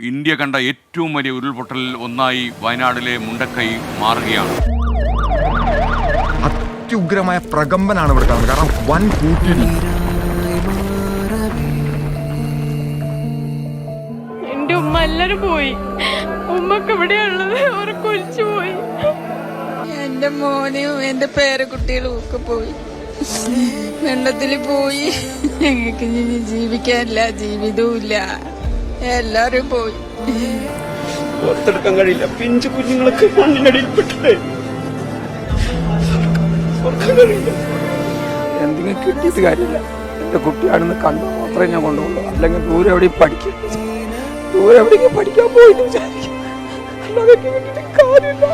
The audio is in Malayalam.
ഇന്ത്യ കണ്ട ഏറ്റവും വലിയ ഉരുൾപൊട്ടലിൽ ഒന്നായി വയനാടിലെ മുണ്ടക്കൈ മാറുകയാണ്. അത്യുഗ്രമായ പ്രകമ്പനാണ് ഇവിടെ കാണുന്നത്. കാരണം വൻ കൂട്ടിയിടി. എന്റെ ഉമ്മ എല്ലാരും പോയി. ഉമ്മക്ക് എവിടെയുള്ളത് അവർക്ക് ഒലിച്ചു പോയി. എന്റെ മോനും എന്റെ പേരക്കുട്ടികളും ഒക്കെ പോയി, വെള്ളത്തിൽ പോയി. ഞങ്ങൾക്ക് ജീവിക്കാനില്ല, ജീവിതവും ഇല്ല, എല്ലാരും പോയി. പുറത്തെടുക്കാൻ കഴിയില്ല. പിഞ്ചു കുഞ്ഞുങ്ങളൊക്കെ മണ്ണിനടിയിൽപ്പെട്ടിട്ട് എന്തെങ്കിലും കിട്ടിയിട്ട് കാര്യമില്ല. എന്റെ കുട്ടിയാണെന്ന് കണ്ടു മാത്രമേ ഞാൻ കൊണ്ടുപോകുള്ളൂ. അല്ലെങ്കിൽ ദൂരെ എവിടെയും പഠിക്കും, ദൂരെ എവിടേക്കും പഠിക്കാൻ പോയി വിചാരിക്കും. അല്ലാതെ കാര്യമില്ല.